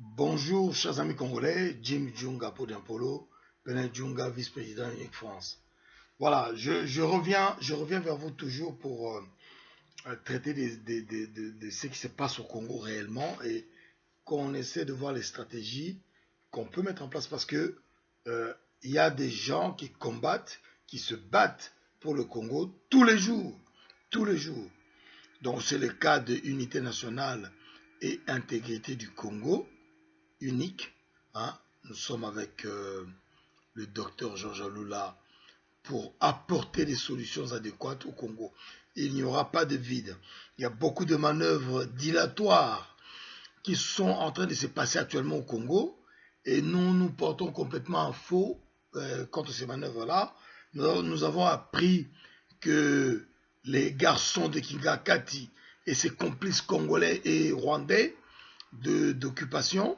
Bonjour, chers amis congolais, Jim Djunga Podiampolo, Benin Djunga, vice-président Unique France. Voilà, je reviens vers vous toujours pour traiter de ce qui se passe au Congo réellement et qu'on essaie de voir les stratégies qu'on peut mettre en place parce que il y a des gens qui combattent, qui se battent pour le Congo tous les jours, tous les jours. Donc c'est le cas de Unité nationale et intégrité du Congo, unique. Hein. Nous sommes avec le docteur Georges Alula pour apporter des solutions adéquates au Congo. Il n'y aura pas de vide. Il y a beaucoup de manœuvres dilatoires qui sont en train de se passer actuellement au Congo et nous portons complètement en faux contre ces manœuvres-là. Nous avons appris que les garçons de Kingakati et ses complices congolais et rwandais d'occupation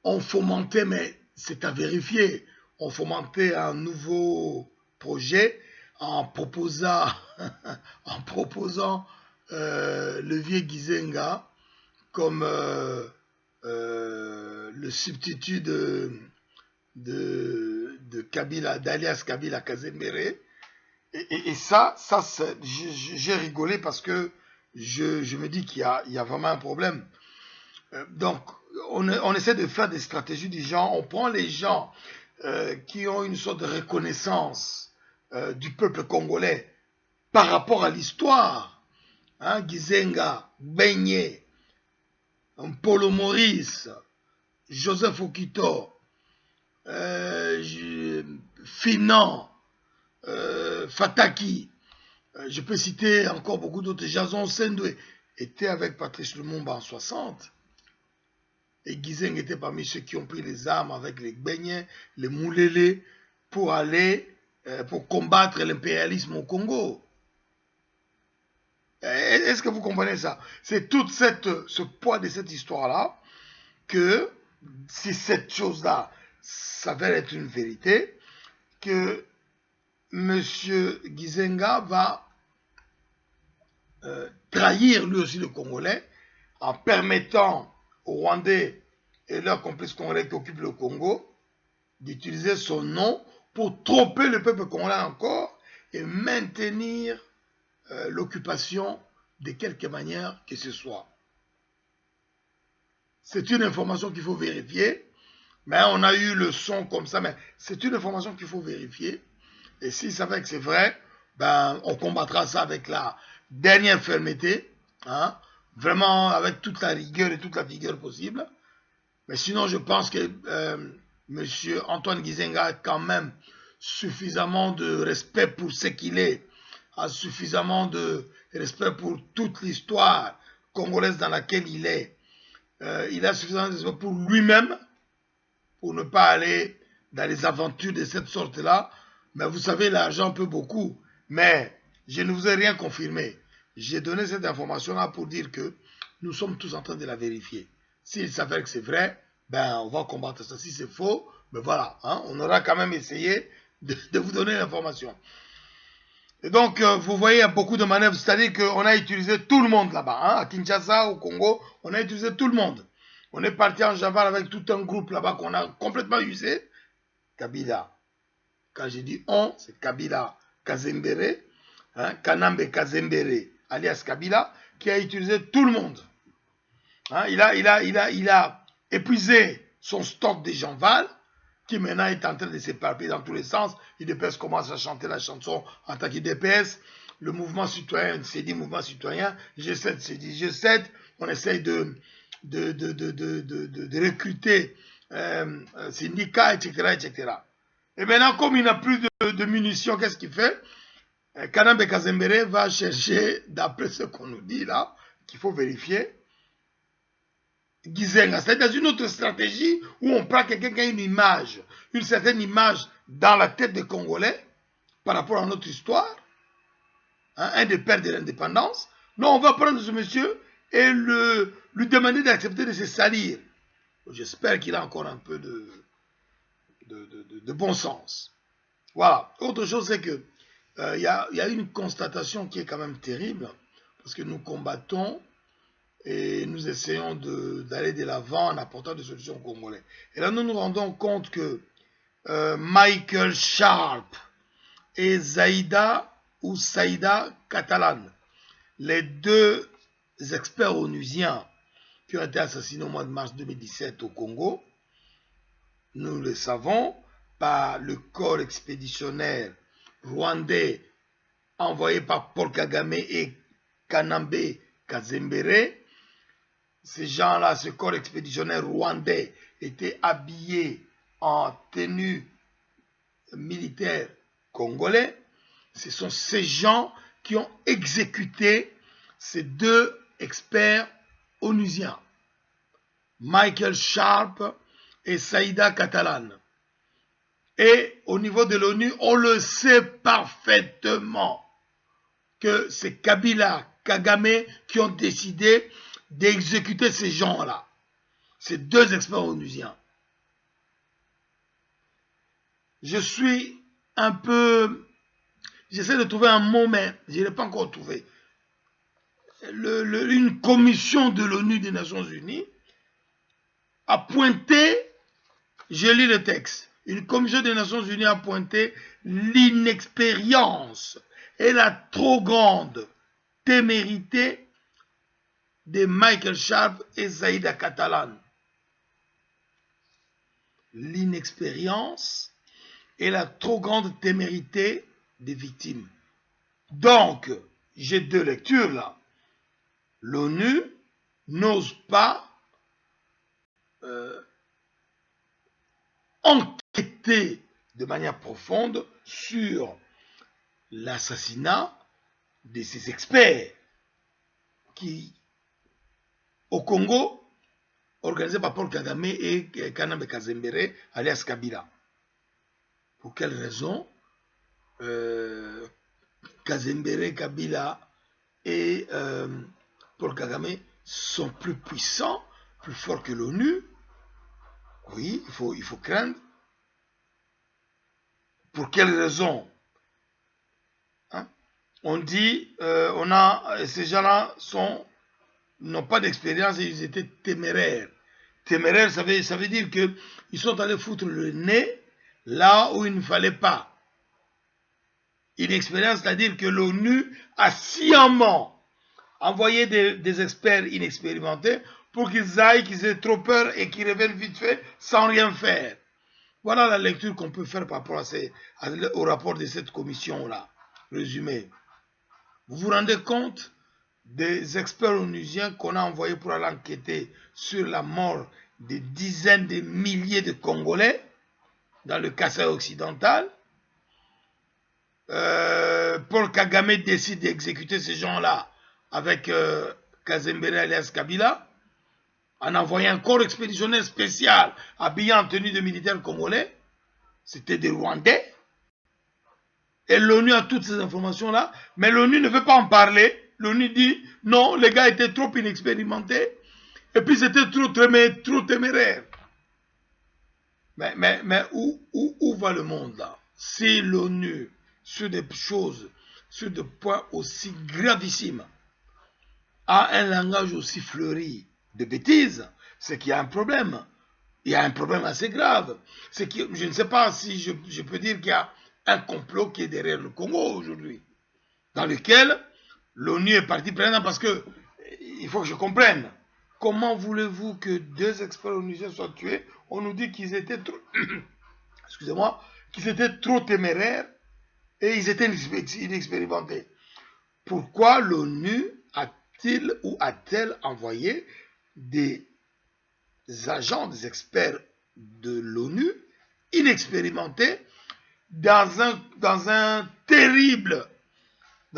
ont fomenté, mais c'est à vérifier, ont fomenté un nouveau projet en proposant, le vieux Gizenga comme le substitut de Kabila, d'alias Kabila Kazemere. Et ça j'ai rigolé parce que je me dis qu'il y a vraiment un problème. Donc, on essaie de faire des stratégies du genre, on prend les gens qui ont une sorte de reconnaissance du peuple congolais par rapport à l'histoire. Hein, Gizenga, Beignet, Polo Maurice, Joseph Okito, Finan, Fataki, je peux citer encore beaucoup d'autres. Jason Sendoué était avec Patrice Lumumba en 60. Et Gizeng était parmi ceux qui ont pris les armes avec les Benyens, les Moulélé, pour aller, pour combattre l'impérialisme au Congo. Est-ce que vous comprenez ça? C'est tout ce poids de cette histoire-là que, si cette chose-là s'avère être une vérité, que M. Gizenga va trahir lui aussi le Congolais en permettant aux Rwandais et leurs complices congolais qui occupent le Congo d'utiliser son nom pour tromper le peuple congolais encore et maintenir l'occupation de quelque manière que ce soit. C'est une information qu'il faut vérifier, mais on a eu le son comme ça, mais c'est une information qu'il faut vérifier. Et s'il s'avère que c'est vrai, ben, on combattra ça avec la dernière fermeté, hein, vraiment avec toute la rigueur et toute la vigueur possible. Mais sinon, je pense que M. Antoine Gizenga a quand même suffisamment de respect pour ce qu'il est, a suffisamment de respect pour toute l'histoire congolaise dans laquelle il est. Il a suffisamment de respect pour lui-même, pour ne pas aller dans les aventures de cette sorte-là. Mais vous savez, l'argent peut beaucoup. Mais je ne vous ai rien confirmé. J'ai donné cette information-là pour dire que nous sommes tous en train de la vérifier. S'il s'avère que c'est vrai, ben on va combattre ça. Si c'est faux, ben voilà, hein, on aura quand même essayé de vous donner l'information. Et donc, vous voyez, il y a beaucoup de manœuvres, c'est-à-dire qu'on a utilisé tout le monde là-bas. Hein, à Kinshasa, au Congo, on a utilisé tout le monde. On est parti en Javal avec tout un groupe là-bas qu'on a complètement usé. Kabila. Quand je dis on, c'est Kabila Kazembere, hein, Kanambe Kazembere, alias Kabila, qui a utilisé tout le monde. Hein, il a épuisé son stock des Janval, qui maintenant est en train de s'éparpiller dans tous les sens. UDPS commence à chanter la chanson en tant qu'UDPS. Le mouvement citoyen s'est dit mouvement citoyen. G7 s'est dit G7. On essaye de recruter syndicats, etc., etc. Et maintenant, comme il n'a plus de munitions, qu'est-ce qu'il fait? Kanambe Kazembere va chercher, d'après ce qu'on nous dit là, qu'il faut vérifier, Gizenga. C'est-à-dire dans une autre stratégie où on prend quelqu'un qui a une image, une certaine image dans la tête des Congolais par rapport à notre histoire, hein, un des pères de l'indépendance. Non, on va prendre ce monsieur et lui demander d'accepter de se salir. J'espère qu'il a encore un peu de bon sens. Voilà. Autre chose, c'est que y a une constatation qui est quand même terrible, parce que nous combattons et nous essayons d'aller de l'avant en apportant des solutions aux Congolais. Et là, nous nous rendons compte que Michael Sharp et Saïda Catalan, les deux experts onusiens qui ont été assassinés au mois de mars 2017 au Congo, nous le savons, par le corps expéditionnaire rwandais envoyé par Paul Kagame et Kanambe Kazembere. Ces gens-là, ce corps expéditionnaire rwandais était habillé en tenue militaire congolais. Ce sont ces gens qui ont exécuté ces deux experts onusiens, Michael Sharp et Saïda Catalan. Et au niveau de l'ONU, on le sait parfaitement que c'est Kabila, Kagame qui ont décidé d'exécuter ces gens-là. Ces deux experts onusiens. Je suis un peu... J'essaie de trouver un mot, mais je ne l'ai pas encore trouvé. Une commission de l'ONU des Nations Unies a pointé, je lis le texte, une commission des Nations Unies a pointé l'inexpérience et la trop grande témérité de Michael Sharp et Saïda Catalan. L'inexpérience et la trop grande témérité des victimes. Donc, j'ai deux lectures là. L'ONU n'ose pas enquêter de manière profonde sur l'assassinat de ces experts qui, au Congo, organisé par Paul Kagame et Kanambe Kazembere, alias Kabila. Pour quelle raison Kazembere, Kabila et Paul Kagame sont plus puissants, plus forts que l'ONU? Oui, il faut craindre. Pour quelle raison? Hein? On dit, ces gens-là n'ont pas d'expérience et ils étaient téméraires. Téméraires, ça veut dire qu'ils sont allés foutre le nez là où il ne fallait pas. Inexpérience, c'est-à-dire que l'ONU a sciemment envoyé des experts inexpérimentés pour qu'ils aillent, qu'ils aient trop peur et qu'ils reviennent vite fait sans rien faire. Voilà la lecture qu'on peut faire par rapport au rapport de cette commission-là. Résumé. Vous vous rendez compte des experts onusiens qu'on a envoyés pour aller enquêter sur la mort des dizaines de milliers de Congolais dans le Kasaï occidental. Paul Kagame décide d'exécuter ces gens-là avec Kazembere alias Kabila, en envoyant un corps expéditionnaire spécial habillé en tenue de militaires congolais. C'était des Rwandais. Et l'ONU a toutes ces informations-là, mais l'ONU ne veut pas en parler. L'ONU dit non, les gars étaient trop inexpérimentés, et puis c'était trop téméraire. Mais où va le monde là? Si l'ONU, sur des choses, sur des points aussi gravissimes, a un langage aussi fleuri de bêtises, c'est qu'il y a un problème. Il y a un problème assez grave. C'est que je ne sais pas si je peux dire qu'il y a un complot qui est derrière le Congo aujourd'hui, dans lequel l'ONU est partie prenante, parce que il faut que je comprenne. Comment voulez-vous que deux experts onusiens soient tués? On nous dit qu'ils étaient trop, excusez-moi, qu'ils étaient trop téméraires et ils étaient inexpérimentés. Pourquoi l'ONU a-t-il ou a-t-elle envoyé des agents, des experts de l'ONU inexpérimentés dans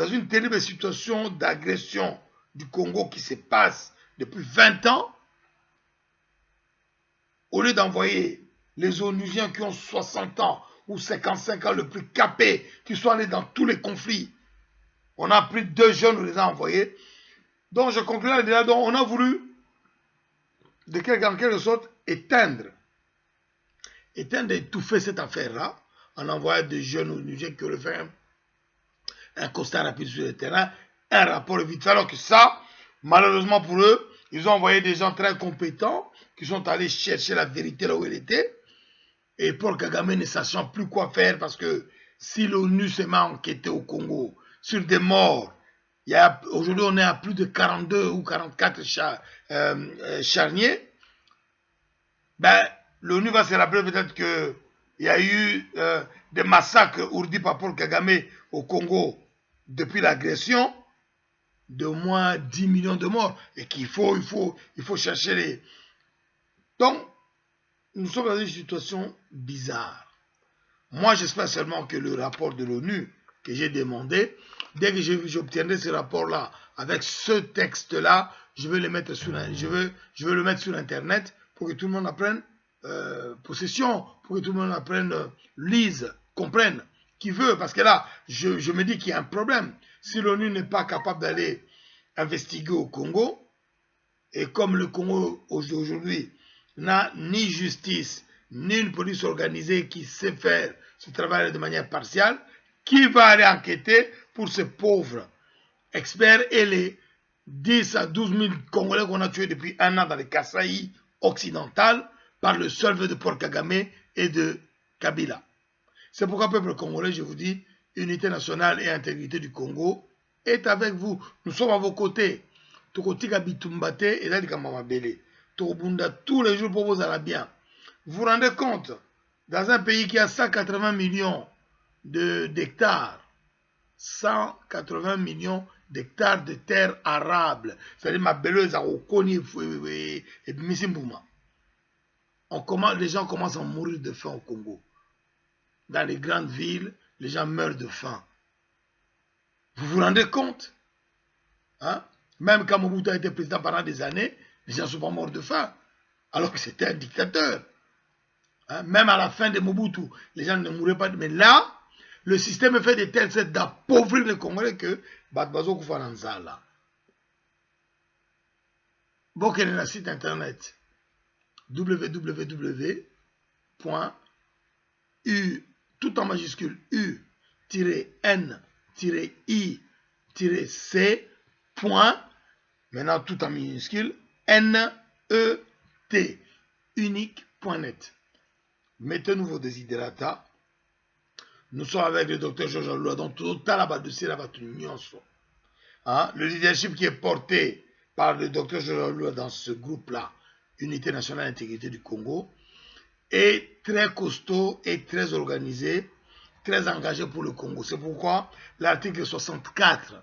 une terrible situation d'agression du Congo qui se passe depuis 20 ans, au lieu d'envoyer les Onusiens qui ont 60 ans ou 55 ans le plus capés, qui sont allés dans tous les conflits? On a pris 2 jeunes, on les a envoyés. Donc je conclue là, donc on a voulu, en quelque sorte, éteindre, étouffer cette affaire-là, en envoyant des jeunes Onusiens qui auraient fait un constat rapide sur le terrain, un rapport vite fait, alors que ça, malheureusement pour eux, Ils ont envoyé des gens très compétents qui sont allés chercher la vérité là où elle était. Et Paul Kagame ne sachant plus quoi faire parce que si l'ONU se met à enquêter au Congo sur des morts, aujourd'hui on est à plus de 42 ou 44 charniers, ben, l'ONU va se rappeler peut-être qu'il y a eu des massacres ourdis par Paul Kagame au Congo depuis l'agression, de moins 10 millions de morts, et qu'il faut chercher les... Donc, nous sommes dans une situation bizarre. Moi, j'espère seulement que le rapport de l'ONU que j'ai demandé, dès que j'obtiendrai ce rapport-là, avec ce texte-là, je vais le mettre sur Internet pour que tout le monde apprenne possession, pour que tout le monde apprenne, lise, comprenne, qui veut, parce que là, je me dis qu'il y a un problème. Si l'ONU n'est pas capable d'aller investiguer au Congo, et comme le Congo aujourd'hui n'a ni justice, ni une police organisée qui sait faire ce travail de manière partielle, qui va aller enquêter pour ces pauvres experts et les 10 à 12 000 Congolais qu'on a tués depuis un an dans les Kasaï occidentales par le seul vœu de Paul Kagame et de Kabila. C'est pourquoi, peuple congolais, je vous dis, unité nationale et intégrité du Congo est avec vous. Nous sommes à vos côtés. Tokotika bitumbate et là, tous les jours pour vous aller bien. Vous vous rendez compte, dans un pays qui a 180 millions d'hectares, 180 millions d'hectares de terres arables, c'est-à-dire ma belle et Misimbouma. Les gens commencent à mourir de faim au Congo. Dans les grandes villes, les gens meurent de faim. Vous vous rendez compte, hein? Même quand Mobutu a été président pendant des années, les gens ne sont pas morts de faim, alors que c'était un dictateur. Hein? Même à la fin de Mobutu, les gens ne mouraient pas. Mais là, le système est fait de telle sorte d'appauvrir les Congolais que Batbazo Koufananzala. Bon, quel est le site internet www.u, tout en majuscule, u-n-i-c, maintenant tout en minuscule, net, unique.net. Mettez-nous vos desiderata. Nous sommes avec le docteur Georges Aloula, donc tout à la dossier là, le leadership qui est porté par le docteur Georges Aloula dans ce groupe-là, Unité nationale intégrité du Congo, est très costaud et très organisé, très engagé pour le Congo. C'est pourquoi l'article 64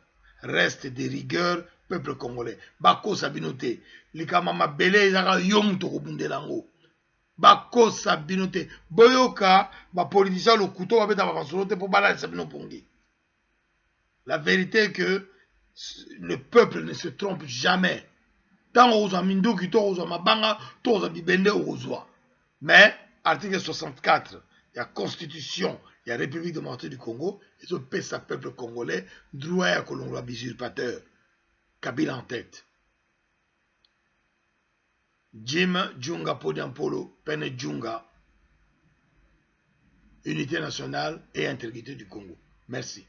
reste de rigueur peuple congolais. Bako Sabinote, likamama bele izaka yom to kubundelango. Bako Sabinote, boyoka ba politicien le couteau ba beta ba solote pour bala Sabino Pongi. La vérité est que le peuple ne se trompe jamais. Tant aux aminduki, to aux mabanga, to aux bibende aux. Mais article 64, il y a constitution, il y a République démocratique du Congo, et ce peuple congolais, droit à Kolongola usurpateur. Kabila en tête. Jim Djunga Podiampolo, Pene Djunga, Unité nationale et intégrité du Congo. Merci.